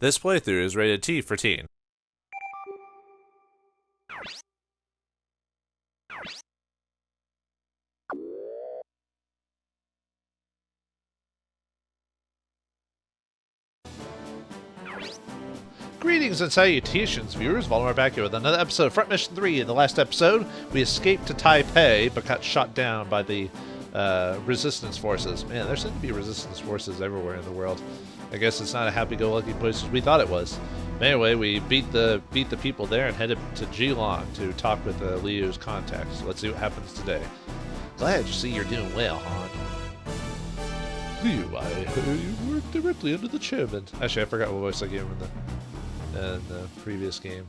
This playthrough is rated T for teen. Greetings and salutations, viewers. Vauldemare back here with another episode of Front Mission 3. In the last episode, we escaped to Taipei, but got shot down by the resistance forces. Man, there seem to be resistance forces everywhere in the world. I guess it's not a happy-go-lucky place as we thought it was. But anyway, we beat the people there and headed to Geelong to talk with Liu's contacts. Let's see what happens today. Glad to see you're doing well, Han. Liu, I heard you work directly under the chairman. Actually, I forgot what voice I gave him in the previous game.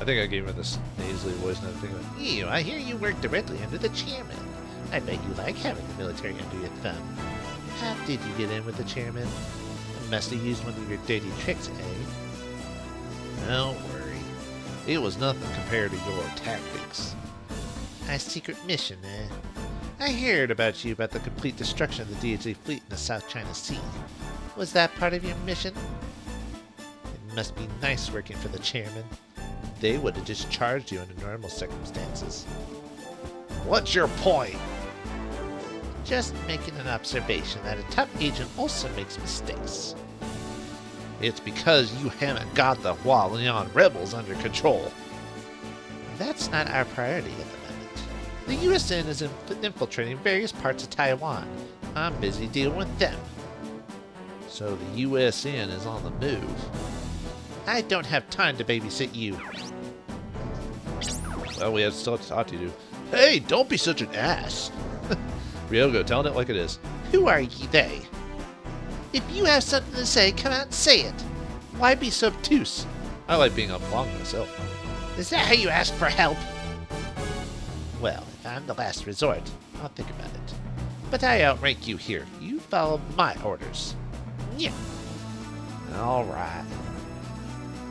I think I gave him this nasally voice and everything. Liu, I hear you work directly under the chairman. I bet you like having the military under your thumb. How did you get in with the chairman? Must have used one of your dirty tricks, eh? Don't worry. It was nothing compared to your tactics. A secret mission, eh? I heard about you about the complete destruction of the DHA fleet in the South China Sea. Was that part of your mission? It must be nice working for the chairman. They would have discharged you under normal circumstances. What's your point? Just making an observation that a top agent also makes mistakes. It's because you haven't got the Hualian rebels under control. That's not our priority at the moment. The USN is infiltrating various parts of Taiwan. I'm busy dealing with them. So the USN is on the move. I don't have time to babysit you. Well, we have still to talk to you. Hey, don't be such an ass. Ryogo, telling it like it is. Who are ye, they? If you have something to say, come out and say it. Why be so obtuse? I like being unblocked myself. Is that how you ask for help? Well, if I'm the last resort, I'll think about it. But I outrank you here. You follow my orders. Yeah. All right.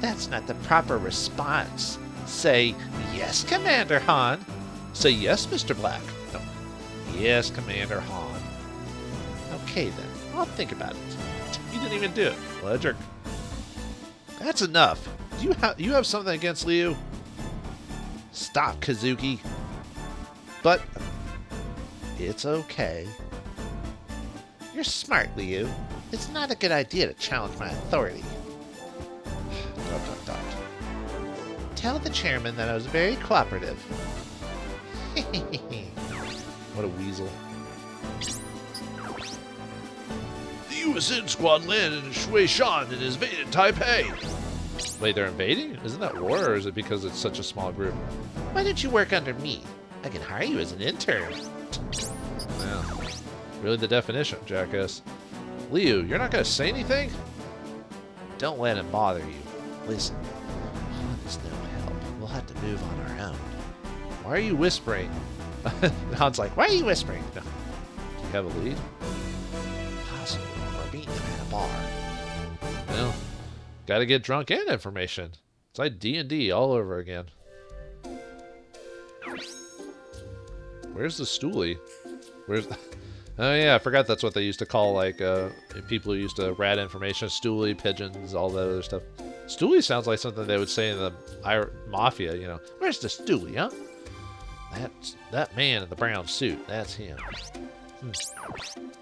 That's not the proper response. Say, yes, Commander Han. Say yes, Mr. Black. No. Yes, Commander Han. Okay, then. I'll think about it. You didn't even do it. What a jerk. That's enough. Do you have something against Liu? Stop, Kazuki. But it's okay. You're smart, Liu. It's not a good idea to challenge my authority. Tell the chairman that I was very cooperative. What a weasel. The USN squad landed in Shuishan and has invaded Taipei. Wait, they're invading? Isn't that war, or is it because it's such a small group? Why don't you work under me? I can hire you as an intern. Yeah. Really the definition, jackass. Liu, you're not going to say anything? Don't let him bother you. Listen, Han is no help. We'll have to move on our own. Why are you whispering? Han's like, why are you whispering? No. Do you have a lead? Possibly. We're beating them at a bar. Well, gotta get drunk and information. It's like D&D all over again. Where's the stoolie? Where's the... Oh yeah, I forgot that's what they used to call, like, people who used to rat information. Stoolie, pigeons, all that other stuff. Stoolie sounds like something they would say in the Mafia, you know. Where's the stoolie, huh? That man in the brown suit. That's him.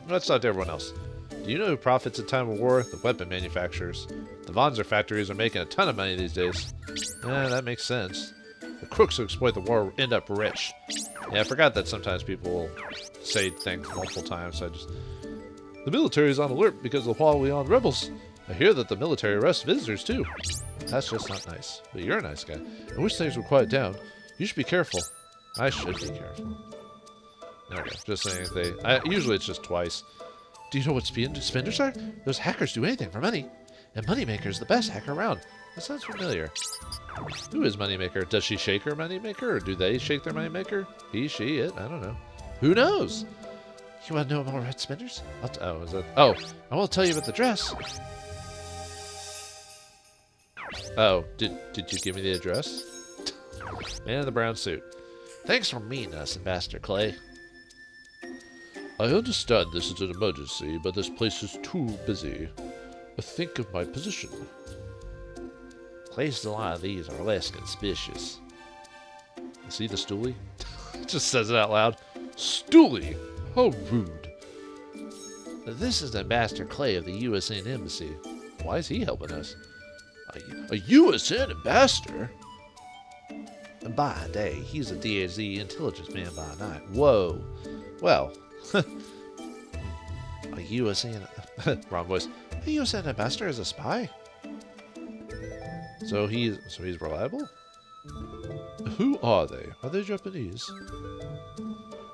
Let's talk to everyone else. Do you know who profits in time of war? The weapon manufacturers. The wanzers factories are making a ton of money these days. That makes sense. The crooks who exploit the war end up rich. Yeah, I forgot that sometimes people will say things multiple times. So the military is on alert because of the Hualian rebels. I hear that the military arrests visitors too. That's just not nice. But you're a nice guy. I wish things would quiet down. You should be careful. I should be careful. Okay, just saying usually it's just twice. Do you know what spenders are? Those hackers do anything for money. And Moneymaker's the best hacker around. That sounds familiar. Who is Moneymaker? Does she shake her Moneymaker, or do they shake their Moneymaker? He, she, it? I don't know. Who knows? You want to know more about spenders? I will tell you about the dress. Oh, did you give me the address? Man in the brown suit. Thanks for meeting us, Ambassador Clay. I understand this is an emergency, but this place is too busy. Think of my position. Places a lot of these are less conspicuous. See the stoolie? Just says it out loud. Stoolie! How rude. This is Ambassador Clay of the USN Embassy. Why is he helping us? A USN ambassador? And by day, he's a DHZ intelligence man by night. Whoa. Well, a USN... Wrong voice. A USN ambassador is a spy? So he's reliable? Who are they? Are they Japanese?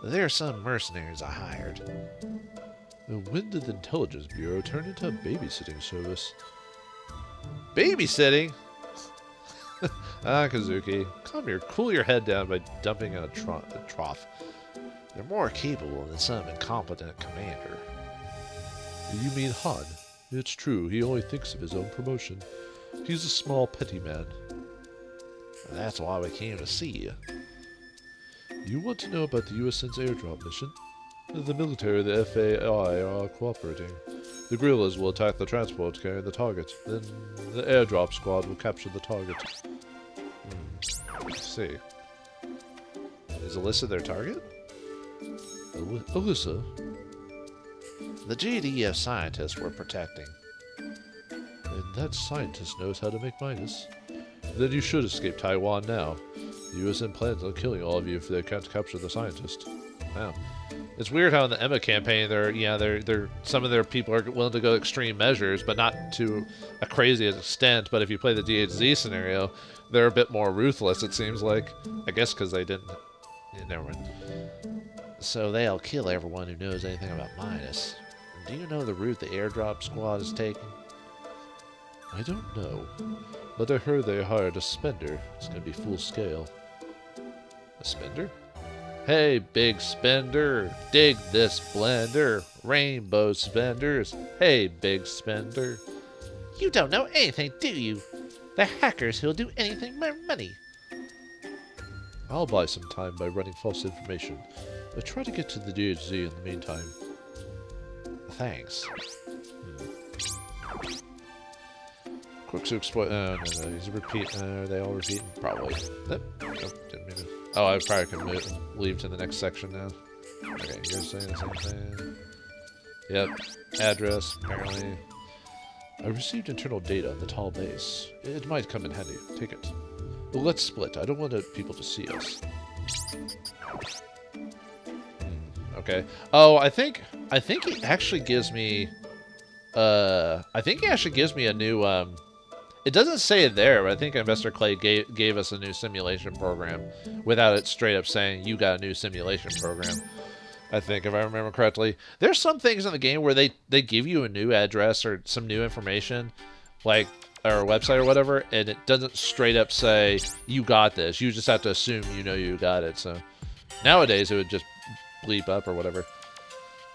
They're some mercenaries I hired. When did the Intelligence Bureau turn into a babysitting service? Babysitting? Kazuki, come here. Cool your head down by dumping in a trough. They're more capable than some incompetent commander. You mean Han? It's true, he only thinks of his own promotion. He's a small, petty man. That's why we came to see you. You want to know about the USN's airdrop mission? The military and the FAI are cooperating. The guerrillas will attack the transport carrying the target. Then the airdrop squad will capture the target. Let's see. Is Alyssa their target? Alyssa? The GDF scientists we're protecting. And that scientist knows how to make minus. Then you should escape Taiwan now. The USN plans on killing all of you if they can't capture the scientist. Wow. It's weird how in the Emma campaign, some of their people are willing to go extreme measures, but not to a crazy extent. But if you play the DHZ scenario, they're a bit more ruthless, it seems like. I guess because they didn't... Yeah, never mind. So they'll kill everyone who knows anything about Midas. Do you know the route the airdrop squad is taking? I don't know, but I heard they hired a spender. It's going to be full scale. A spender? Hey, big spender, dig this blender. Rainbow spenders. Hey, big spender. You don't know anything, do you? They're hackers who'll do anything for money. I'll buy some time by running false information. Try to get to the DHZ in the meantime. Thanks. Crooks who exploit... no, he's a repeat. Are they all repeating? Probably. Nope. Didn't mean to. Oh, I probably can leave to the next section now. Okay, you're saying the same thing. Yep. Address, apparently. I received internal data on the tall base. It might come in handy. Take it. Well, let's split. I don't want people to see us. Okay. Oh, I think it actually gives me... I think it actually gives me a new... It doesn't say it there, but I think Investor Clay gave us a new simulation program without it straight up saying, you got a new simulation program. I think, if I remember correctly. There's some things in the game where they give you a new address or some new information, like, or a website or whatever, and it doesn't straight up say, you got this. You just have to assume you know you got it. So nowadays it would just bleep up or whatever.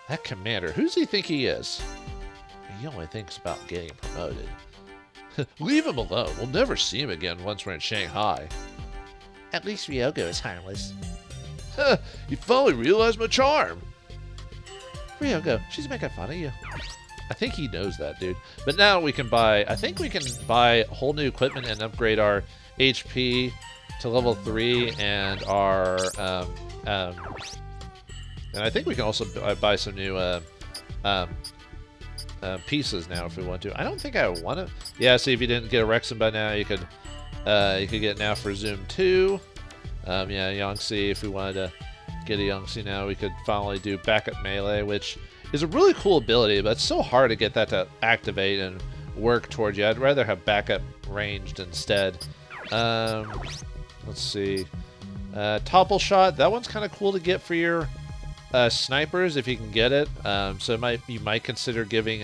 That commander, who does he think he is? He only thinks about getting promoted. Leave him alone. We'll never see him again once we're in Shanghai. At least Ryogo is harmless. You finally realized my charm. Ryogo, she's making fun of you. I think he knows that, dude. But now we can buy... I think we can buy whole new equipment and upgrade our HP to level 3 and our... and I think we can also buy some new... pieces now if we want to. I don't think I want to. Yeah, see, if you didn't get a Rexon by now, you could get it now for Zoom 2. Yeah, Yangtze, if we wanted to get a Yangtze now, we could finally do backup melee, which is a really cool ability, but it's so hard to get that to activate and work towards you. I'd rather have backup ranged instead. Let's see. Topple shot, that one's kind of cool to get for your snipers if you can get it. So you might consider giving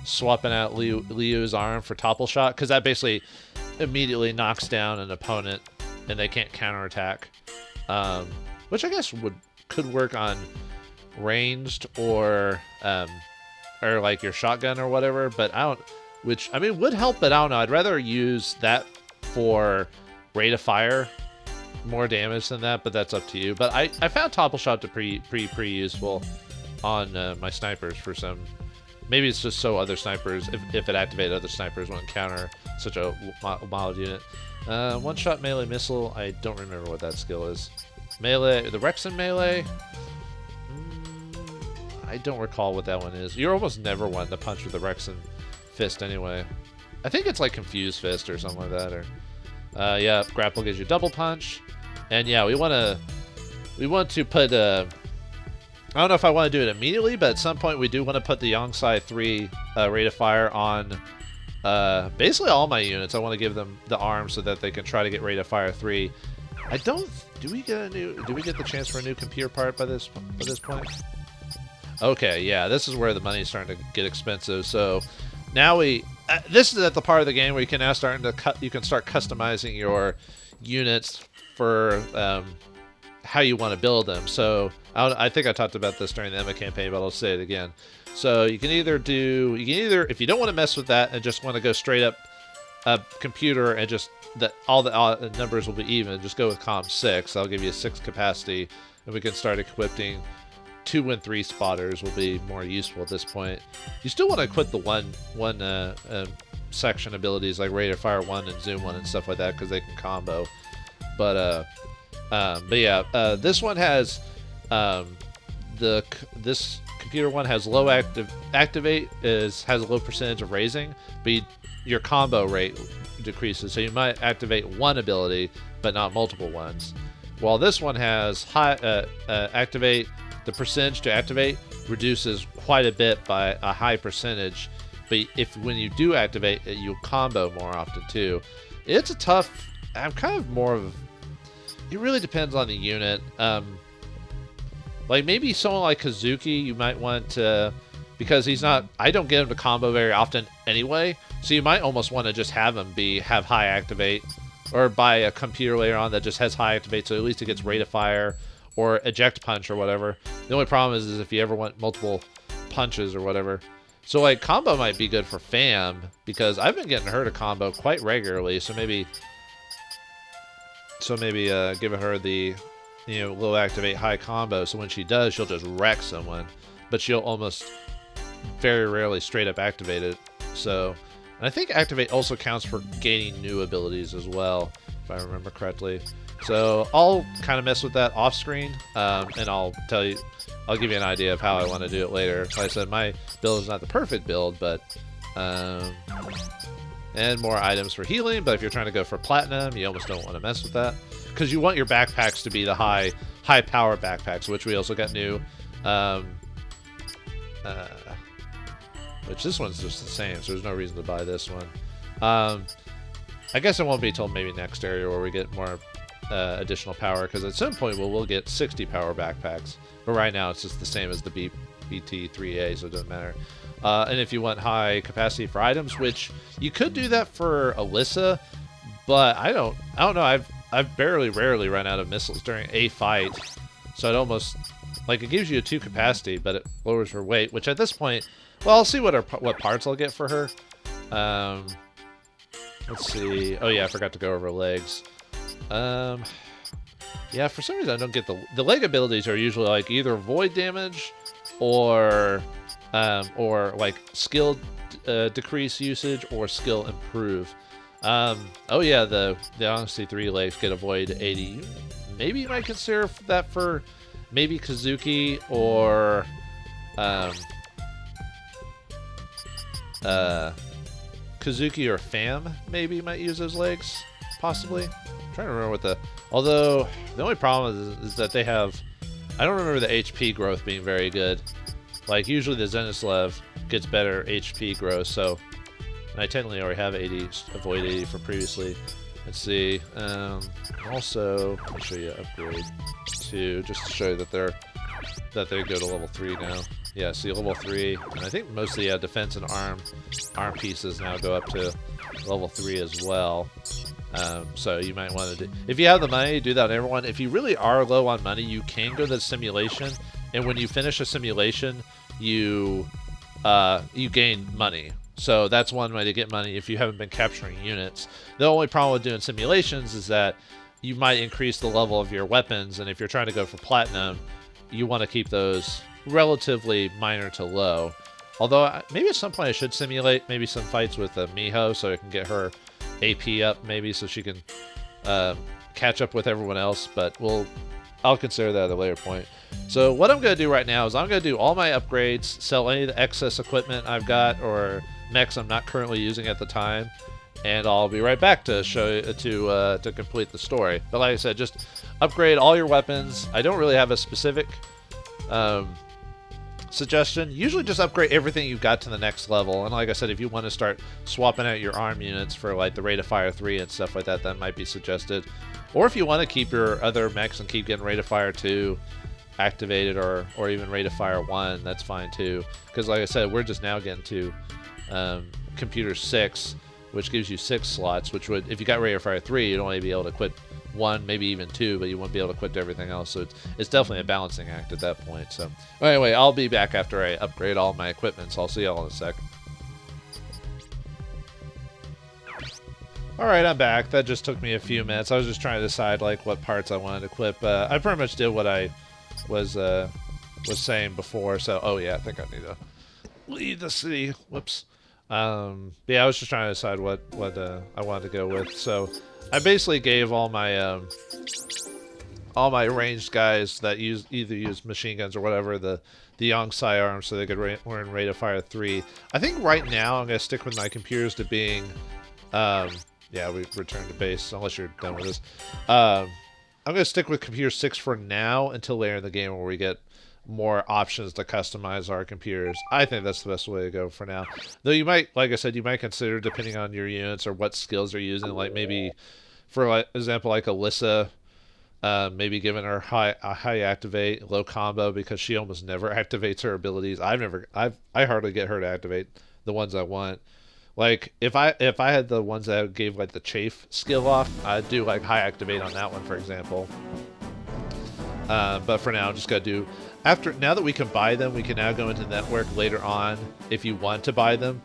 swapping out Liu's arm for topple shot, because that basically immediately knocks down an opponent and they can't counterattack. Which I guess could work on ranged or like your shotgun or whatever, but I don't. Which I mean would help, but I don't know. I'd rather use that for rate of fire. More damage than that, but that's up to you. But I found topple shot to pretty useful on my snipers for some Maybe it's just so other snipers, if it activated, other snipers won't encounter such a mild unit. One-shot melee missile, I don't remember what that skill is. Melee, the Rexon melee? I don't recall what that one is. You're almost never one to punch with the Rexon fist anyway. I think it's like Confused Fist or something like that. Or yeah, grapple gives you double punch. And yeah, we want to put I don't know if I want to do it immediately, but at some point we do want to put the Yongsai 3 rate of fire on basically all my units. I want to give them the arms so that they can try to get rate of fire 3. I don't. Do we get the chance for a new computer part by this point? Okay, yeah, this is where the money's starting to get expensive. So now this is at the part of the game where you can now start customizing your units for how you want to build them. So I think I talked about this during the Emma campaign, but I'll say it again. So you can either if you don't want to mess with that and just want to go straight up computer and just all the numbers will be even, just go with comm 6. That'll give you a 6 capacity, and we can start equipping 2 and 3 spotters will be more useful at this point. You still want to equip the one section abilities like rate of fire 1 and zoom 1 and stuff like that because they can combo. But yeah, this one has this computer one has low activate has a low percentage of raising, but your combo rate decreases, so you might activate one ability but not multiple ones. While this one has high activate, the percentage to activate reduces quite a bit by a high percentage, but when you do activate, you'll combo more often too. It's a tough. I'm kind of more of. It really depends on the unit. Like maybe someone like Kazuki, you might want to, because he's not. I don't get him to combo very often anyway, so you might almost want to just have him have high activate, or buy a computer later on that just has high activate, so at least it gets rate of fire or eject punch or whatever. The only problem is if you ever want multiple punches or whatever. So like combo might be good for Fam, because I've been getting her to combo quite regularly, so maybe giving her the low activate high combo, so when she does, she'll just wreck someone, but she'll almost very rarely straight up activate it. So, and I think activate also counts for gaining new abilities as well, if I remember correctly. So I'll kind of mess with that off screen, and I'll give you an idea of how I want to do it later. Like I said, my build is not the perfect build, but and more items for healing. But if you're trying to go for platinum, you almost don't want to mess with that, because you want your backpacks to be the high power backpacks, which we also got new. Which this one's just the same, so there's no reason to buy this one. I guess it won't be till maybe next area where we get more additional power, because at some point we'll get 60 power backpacks, but right now it's just the same as the BT3A, so it doesn't matter. And if you want high capacity for items, which you could do that for Alyssa, but I don't know. I've rarely run out of missiles during a fight, so it almost like it gives you a 2 capacity, but it lowers her weight, which at this point, well, I'll see what parts I'll get for her. Let's see. Oh yeah, I forgot to go over legs. Yeah, for some reason I don't get the leg abilities are usually like either void damage or like skill decrease usage or skill improve. Oh yeah, the Honesty 3 legs get avoid 80. Maybe you might consider that for maybe Kazuki or Kazuki or Fam maybe might use those legs, possibly. I'm trying to remember although the only problem is that they have, I don't remember the HP growth being very good. Like usually the Zenislav gets better HP growth, so, and I technically already have 80, avoid 80 from previously. Let's see, also, I'll show you upgrade 2, just to show you that they go to level 3 now. Yeah, see level 3, and I think mostly defense and arm pieces now go up to level 3 as well. So you might want to do, if you have the money, do that on everyone. If you really are low on money, you can go to the simulation, and when you finish a simulation, you gain money. So that's one way to get money if you haven't been capturing units. The only problem with doing simulations is that you might increase the level of your weapons, and if you're trying to go for platinum, you want to keep those relatively minor to low. Although, maybe at some point I should simulate maybe some fights with Miho so I can get her AP up, maybe, so she can catch up with everyone else. But I'll consider that at a later point. So what I'm going to do right now is I'm going to do all my upgrades, sell any of the excess equipment I've got or mechs I'm not currently using at the time, and I'll be right back to show you to complete the story. But like I said, just upgrade all your weapons. I don't really have a specific suggestion. Usually just upgrade everything you've got to the next level. And like I said, if you want to start swapping out your arm units for like the Rate of Fire 3 and stuff like that, that might be suggested. Or if you want to keep your other mechs and keep getting Rate of Fire 2 activated, or even Rate of Fire 1, that's fine too. Because like I said, we're just now getting to Computer 6, which gives you 6 slots, which would, if you got Rate of Fire 3, you'd only be able to quit 1, maybe even 2, but you won't be able to quit everything else. So it's definitely a balancing act at that point. So anyway, I'll be back after I upgrade all my equipment, so I'll see y'all in a sec. Alright, I'm back. That just took me a few minutes. I was just trying to decide like what parts I wanted to equip. I pretty much did what I was saying before, so oh yeah, I think I need to leave the city. Whoops. Yeah, I was just trying to decide what I wanted to go with. So I basically gave all my ranged guys that either use machine guns or whatever the Yong Sai arms so they could learn Rate of Fire 3. I think right now I'm gonna stick with my computers to being yeah, we returned to base unless you're done with this. I'm gonna stick with computer 6 for now until later in the game where we get more options to customize our computers. I think that's the best way to go for now. Though you might, like I said, you might consider, depending on your units or what skills they're using, like maybe, for example, like Alyssa, maybe giving her high activate, low combo, because she almost never activates her abilities. I hardly get her to activate the ones I want. Like if I had the ones that gave like the chafe skill off, I'd do like high activate on that one, for example. But for now, I'm just gonna do now that we can buy them, we can now go into network later on if you want to buy them.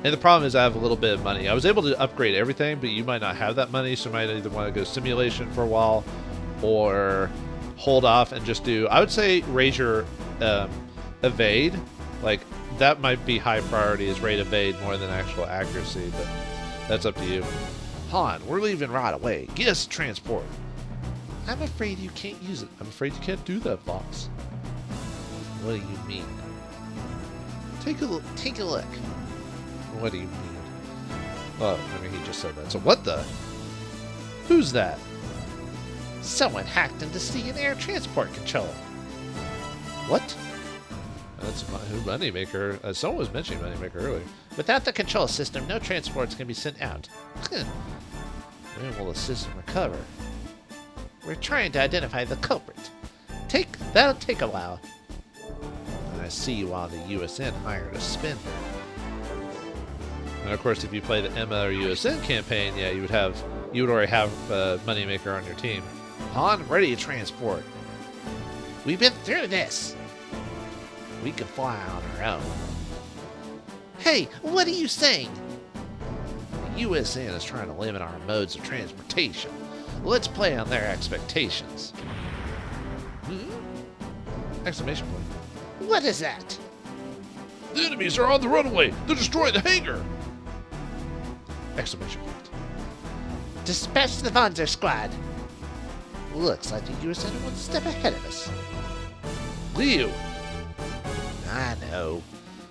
And the problem is I have a little bit of money. I was able to upgrade everything, but you might not have that money, so you might either want to go simulation for a while or hold off and just do, I would say, raise your evade. Like that might be high priority as rate evade more than actual accuracy, but that's up to you. Han, we're leaving right away. Get us a transport. I'm afraid you can't use it. I'm afraid you can't do that, Fox. What do you mean? Take a look. What do you mean? Oh, I mean, he just said that. So what the? Who's that? Someone hacked into the air transport controller. What? That's Moneymaker. Someone was mentioning Moneymaker earlier. Without the control system, no transports can be sent out. When will the system recover? We're trying to identify the culprit. That'll take a while. I see while the USN hired a spender. And of course, if you play the Emma or USN campaign, yeah, you would already have Moneymaker on your team. Han, ready to transport. We've been through this. We can fly on our own. Hey, what are you saying? The USN is trying to limit our modes of transportation. Let's play on their expectations. Exclamation point. What is that? The enemies are on the runway! They're destroying the hangar! Exclamation point. Dispatch the Wanzer squad. Looks like the USN is one step ahead of us. Liu! I know.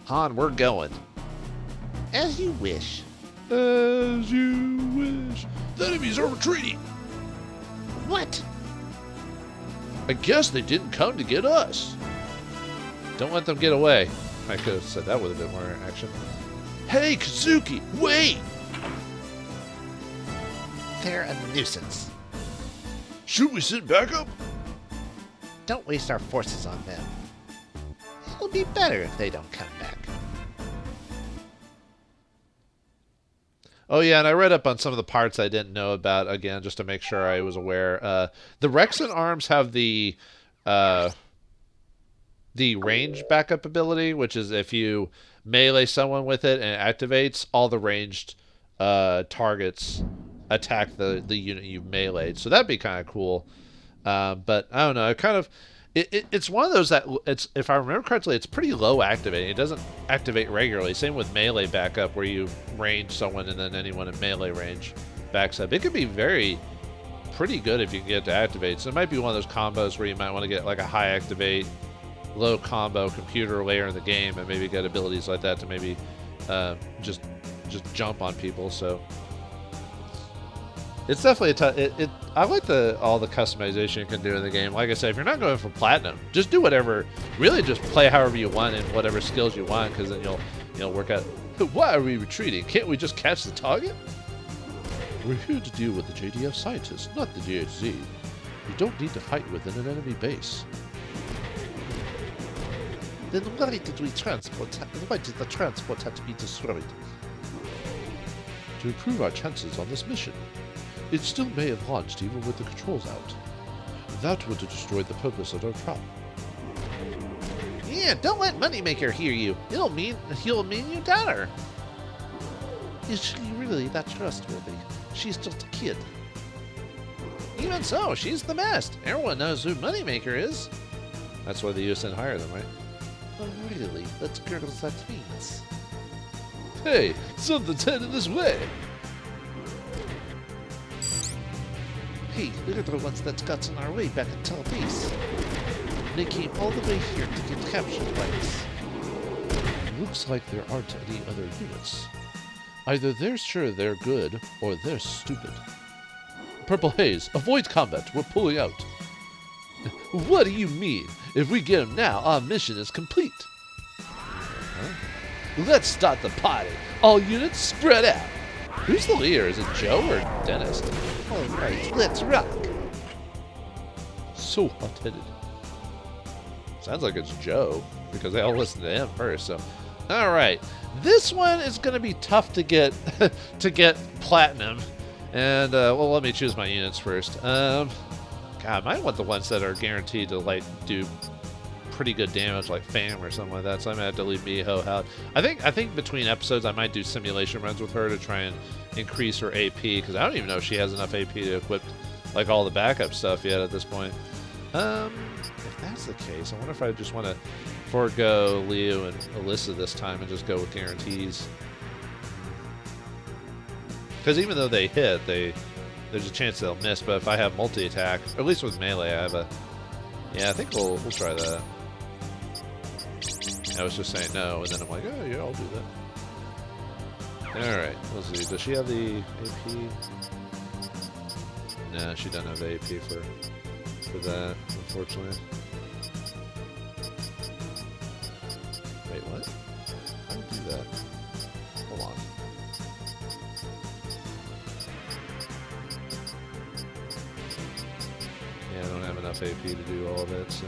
Han, we're going. As you wish. As you wish. The enemies are retreating! What? I guess they didn't come to get us. Don't let them get away. I could have said that with a bit more action. Hey, Kazuki, wait! They're a nuisance. Should we send backup? Don't waste our forces on them. It'll be better if they don't come back. Oh yeah, and I read up on some of the parts I didn't know about, again, just to make sure I was aware. The Rexon arms have the range backup ability, which is if you melee someone with it and it activates, all the ranged targets attack the unit you've meleeed. So that'd be kind of cool. But I don't know, It's one of those that it's, if I remember correctly, it's pretty low activating. It doesn't activate regularly. Same with melee backup, where you range someone and then anyone in melee range backs up. It could be pretty good if you can get it to activate. So it might be one of those combos where you might want to get like a high activate, low combo computer later in the game, and maybe get abilities like that to maybe just jump on people. So it's definitely I like all the customization you can do in the game. Like I said, if you're not going for platinum, just do whatever. Really, just play however you want and whatever skills you want, because then you'll work out. Why are we retreating? Can't we just catch the target? We're here to deal with the JDF scientists, not the DHZ. We don't need to fight within an enemy base. Then why did the transport have to be destroyed? To improve our chances on this mission. It still may have launched even with the controls out. That would have destroyed the purpose of our trap. Yeah, don't let Moneymaker hear you. He'll mean you dollar. Is she really that trustworthy? She's just a kid. Even so, she's the best. Everyone knows who Moneymaker is. That's why the US didn't hire them, right? Oh, really? Let's girls that means. Hey, something's headed this way. Hey, we're the ones that got in our way back at Tel Base. They came all the way here to get captured by us. Looks like there aren't any other units. Either they're sure they're good, or they're stupid. Purple Haze, avoid combat. We're pulling out. What do you mean? If we get him now, our mission is complete. Huh? Let's start the party. All units spread out. Who's the leader? Is it Joe or Dennis? All right, let's rock. So hot-headed. Sounds like it's Joe, because they all listen to him first. So, all right, this one is going to be tough to get platinum. And well, let me choose my units first. God, I might want the ones that are guaranteed to like do pretty good damage, like Fam or something like that. So I'm gonna have to leave Miho out. I think between episodes I might do simulation runs with her to try and increase her AP, because I don't even know if she has enough AP to equip like all the backup stuff yet at this point. If that's the case, I wonder if I just want to forego Leo and Alyssa this time and just go with guarantees. Because even though they hit, there's a chance they'll miss. But if I have multi-attack, or at least with melee, I have a... Yeah, I think we'll try that. I was just saying no, and then I'm like, oh yeah, I'll do that. Alright, let's see. Does she have the AP? Nah, she doesn't have the AP for that, unfortunately. Wait, what? How do you do that? Hold on. Yeah, I don't have enough AP to do all of it, so...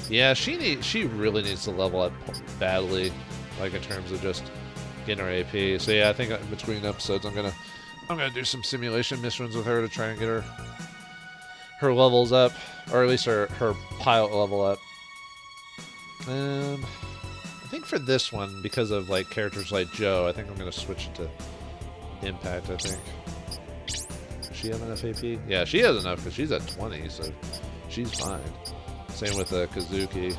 Yeah, she really needs to level up badly, like in terms of just getting her AP. So yeah, I think between episodes I'm gonna do some simulation missions with her to try and get her levels up, or at least her pilot level up. I think for this one, because of like characters like Joe, I think I'm gonna switch it to Impact. I think. Does she have enough AP? Yeah, she has enough because she's at 20, so she's fine. Same with Kazuki.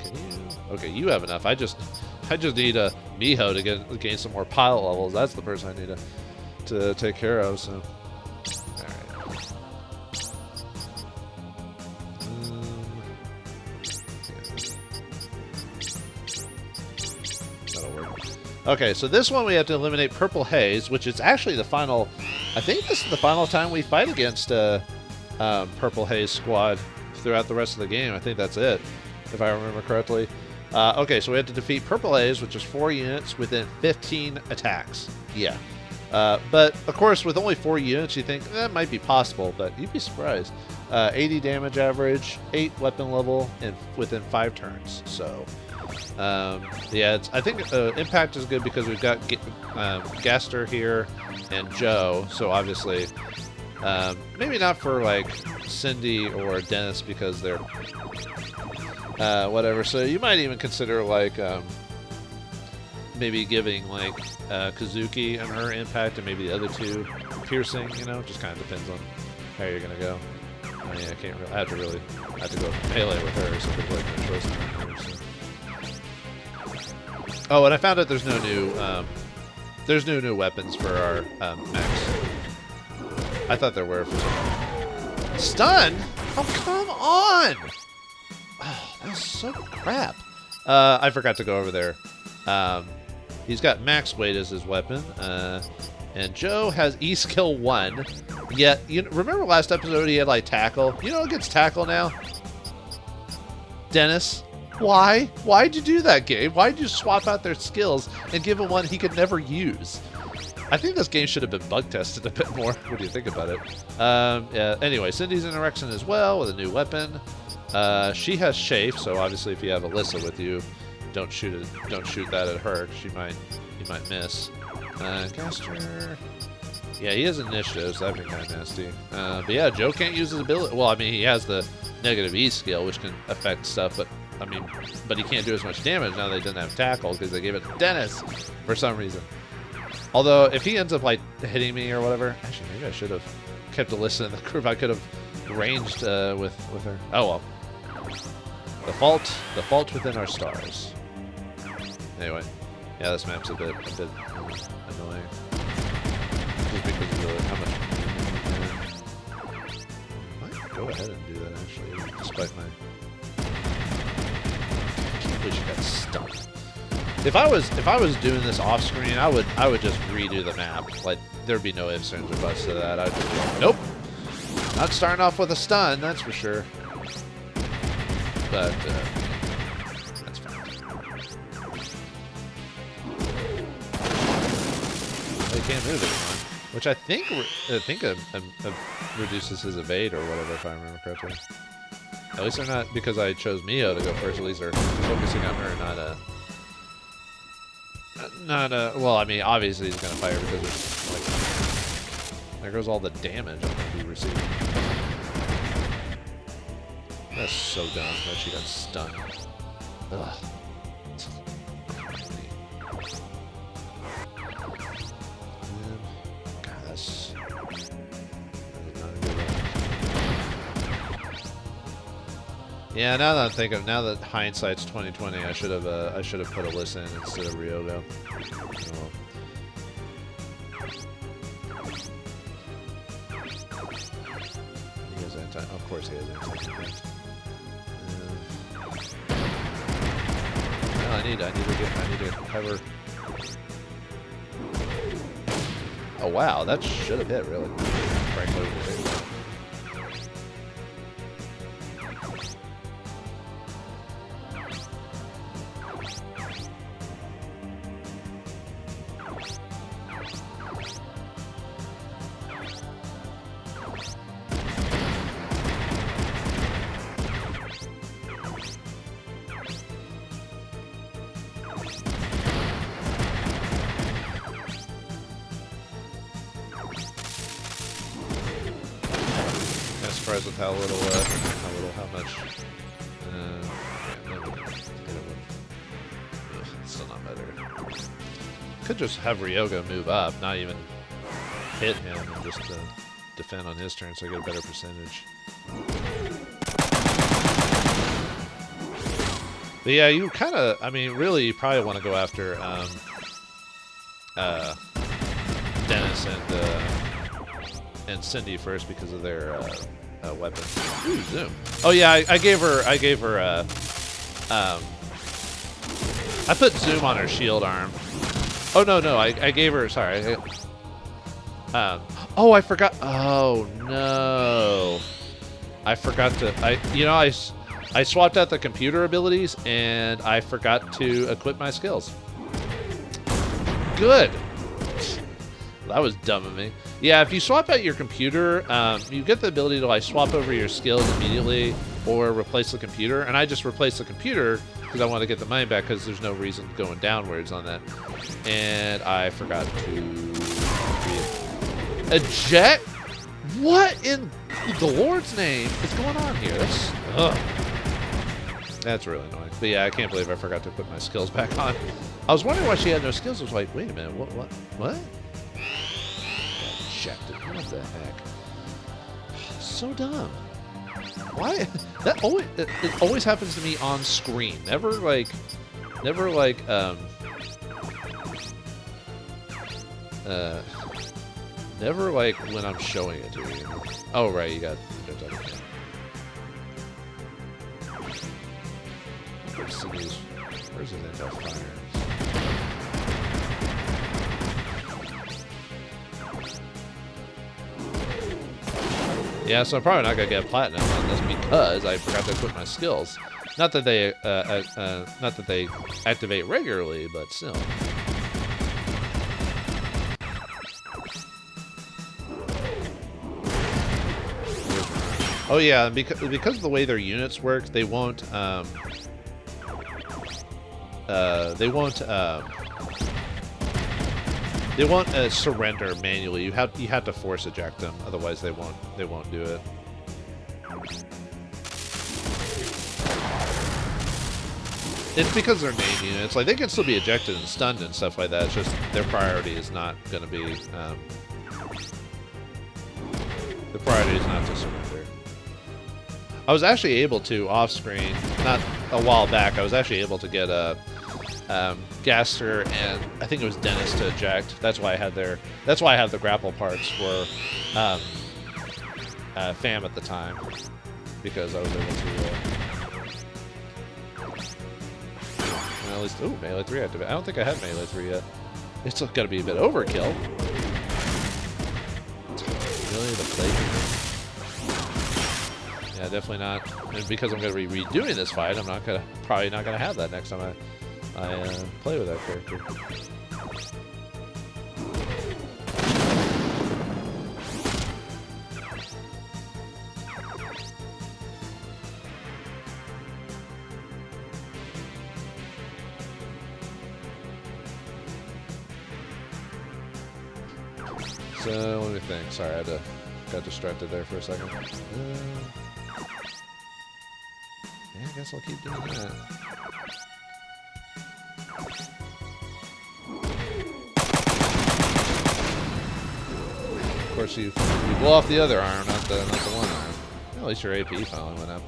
Can you? Okay, you have enough. I just need a Miho to gain some more pilot levels. That's the person I need to take care of. So, all right. That'll work. Okay, so this one we have to eliminate Purple Haze, which is actually the final. I think this is the final time we fight against Purple Haze squad throughout the rest of the game. I think that's it, if I remember correctly. Okay, so we have to defeat Purple Haze, which is 4 units within 15 attacks. Yeah. But, of course, with only 4 units, you think that might be possible, but you'd be surprised. 80 damage average, 8 weapon level, and within 5 turns. So, yeah, I think Impact is good because we've got Gaster here and Joe, so obviously... maybe not for like Cindy or Dennis because they're whatever. So you might even consider like maybe giving like Kazuki and her Impact and maybe the other 2 piercing. You know, just kind of depends on how you're gonna go. I mean, I can't really, I have to go melee with her, so there's like no choice in her, so. Oh, and I found out there's no new weapons for our mechs. I thought there were for some. Stun? Oh, come on! Oh, that's so crap. I forgot to go over there. He's got max weight as his weapon, and Joe has E skill 1. Yet, remember last episode he had like tackle? You know who gets tackle now? Dennis. Why? Why'd you do that, Gabe? Why'd you swap out their skills and give him one he could never use? I think this game should have been bug tested a bit more. What do you think about it? Yeah. Anyway, Cindy's in erection as well with a new weapon. She has Chafe, so obviously if you have Alyssa with you, don't shoot it. Don't shoot that at her. You might miss. Caster. Yeah, he has initiative, so that'd be kind of nasty. But yeah, Joe can't use his ability. Well, I mean, he has the negative E skill, which can affect stuff, but I mean, but he can't do as much damage now they didn't have tackle because they gave it to Dennis for some reason. Although, if he ends up like hitting me or whatever, actually maybe I should have kept Alyssa in the group. I could have ranged with her. Oh well. The fault within our stars. Anyway, yeah, this map's a bit annoying. Just because of how much. I might go ahead and do that actually, despite my. I can't believe she got stuck. If I was doing this off screen, I would just redo the map. Like there'd be no ifs, ands, or buts to that. I'd just be like, nope, not starting off with a stun, that's for sure. But that's fine. They can't move anymore, which I think reduces his evade or whatever, if I remember correctly. At least they're not, because I chose Mio to go first. At least they're focusing on her, not well, I mean, obviously he's gonna fire because it's like there goes all the damage I'm gonna be receiving. That's so dumb that she got stunned. Ugh. God, that's not a good one. Yeah, now that I'm thinking, now that hindsight's 2020, I should have put Alyssa in instead of Ryogo. Oh. He has anti. Of course, he has anti. Well, I need to have her. Oh wow, that should have hit really. Frankly. Surprised with how much. Still not better. Could just have Ryoga move up, not even hit him, and just defend on his turn so I get a better percentage. But yeah, you kind of, I mean, really, you probably want to go after Dennis and Cindy first because of their weapons. Ooh, zoom. Oh yeah, I gave her I put zoom on her shield arm. Oh no, I gave her, sorry. Oh, I forgot. Oh no. I forgot to, I swapped out the computer abilities and I forgot to equip my skills. Good. That was dumb of me. Yeah, if you swap out your computer, you get the ability to like swap over your skills immediately or replace the computer. And I just replaced the computer because I want to get the money back because there's no reason going downwards on that. And I forgot to eject. What in the Lord's name is going on here? That's really annoying. But yeah, I can't believe I forgot to put my skills back on. I was wondering why she had no skills. I was like, wait a minute, what? Ejected. What the heck? So dumb. Why? That always it always happens to me on screen. Never like never like when I'm showing it to you. Oh right, you got where's his intel fire? Yeah, so I'm probably not gonna get platinum on this because I forgot to equip my skills. Not that they activate regularly, but still. Oh yeah, because of the way their units work, they won't surrender manually. You have to force eject them, otherwise they won't do it. It's because they're main units. Like they can still be ejected and stunned and stuff like that. It's just their priority is not going to be the priority is not to surrender. I was actually able to off screen, not a while back. I was actually able to get a Gaster and I think it was Dennis to eject. That's why I have the grapple parts for FAM at the time, because I was able to at least melee 3 activate. I don't think I have melee 3 yet. It's got to be a bit overkill. Really, the plague? Yeah, definitely not. And because I'm going to be redoing this fight, I'm probably not gonna have that next time I play with that character. So let me think. Sorry, I got distracted there for a second. Yeah, I guess I'll keep doing that. Of course, you blow off the other arm, not the one arm. Well, at least your AP finally went up.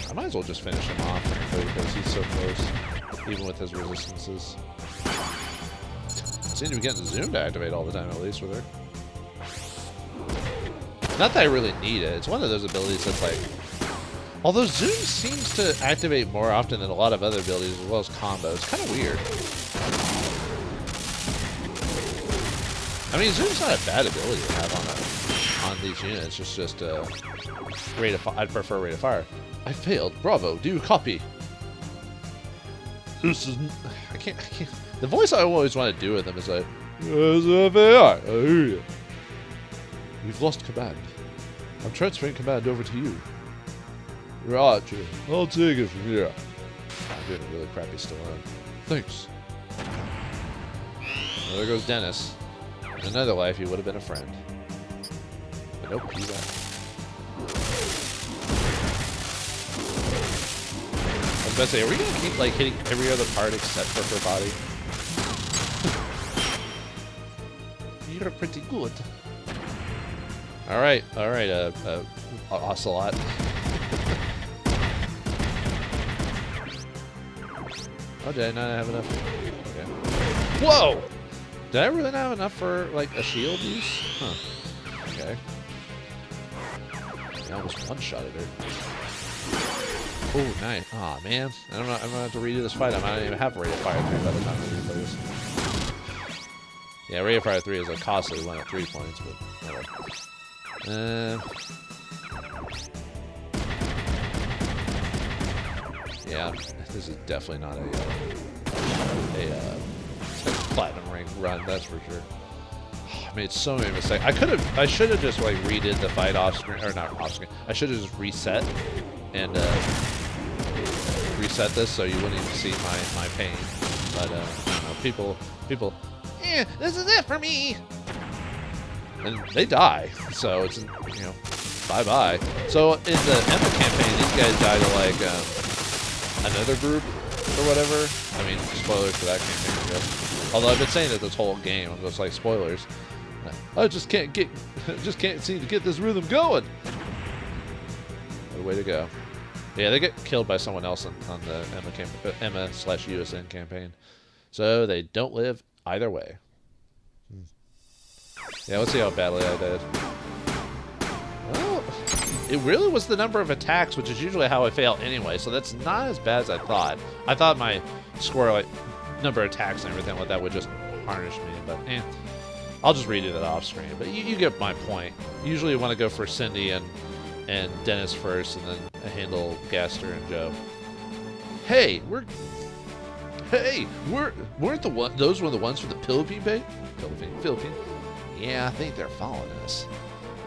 I might as well just finish him off, frankly, because he's so close, even with his resistances. Seem to be getting Zoom to activate all the time, at least with her. Not that I really need it. It's one of those abilities that's like... Although Zoom seems to activate more often than a lot of other abilities, as well as combos. It's kind of weird. I mean, Zoom's not a bad ability to have on these units. It's just rate of I'd prefer rate of fire. I failed. Bravo. Do copy. This is... I can't... The voice I always want to do with them is like, yes, FAI, I hear you. We've lost command. I'm transferring command over to you. Roger. I'll take it from here. I'm doing a really crappy still on. Thanks. Well, there goes Dennis. In another life, he would have been a friend. But nope, he's out. I was about to say, are we going to keep like hitting every other part except for her body? You're pretty good. Alright, Ocelot. Oh, did I not have enough? Okay. Whoa! Did I really not have enough for, like, a shield use? Huh. Okay. I almost one-shotted her. Oh, nice. Aw, oh, man. I'm gonna have to redo this fight. I might not even have Rate of Fire 3 by the time I replay this. Yeah, Rate of Fire 3 is a costly one at 3 points, but... yeah, this is definitely not a platinum ring run, that's for sure. I made so many mistakes. I should have just like redid the fight off screen, or not off screen. I should have just reset and reset this so you wouldn't even see my pain. But I don't know, people, yeah, this is it for me. And they die, so it's, you know, bye-bye. So in the Emma campaign, these guys die to like another group or whatever. I mean, spoilers for that campaign, I guess. Although I've been saying it this whole game, I'm just like spoilers. I just can't seem to get this rhythm going. the way to go. Yeah, they get killed by someone else on the Emma/USN campaign. So they don't live either way. Yeah, let's see how badly I did. Well, it really was the number of attacks, which is usually how I fail anyway, so that's not as bad as I thought. I thought my score, like, number of attacks and everything like that would just harnish me, but I'll just redo that off screen. But you get my point. Usually you want to go for Cindy and Dennis first, and then handle Gaster and Joe. Hey, weren't those one of the ones from the Philippine? Yeah, I think they're following us.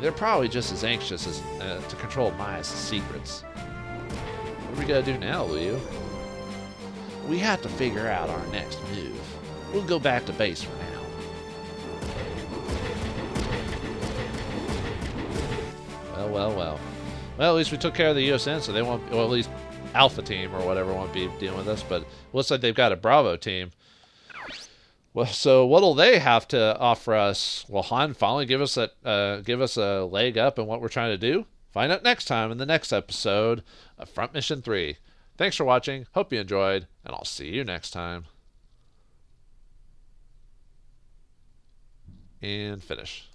They're probably just as anxious as to control Maya's secrets. What are we gonna do now, Liu? We have to figure out our next move. We'll go back to base for now. Well, at least we took care of the USN, so they won't, or at least Alpha Team or whatever won't be dealing with us, but it looks like they've got a Bravo team. Well, so what'll they have to offer us? Will Han finally give us a leg up in what we're trying to do? Find out next time in the next episode of Front Mission 3. Thanks for watching, hope you enjoyed, and I'll see you next time. And finish.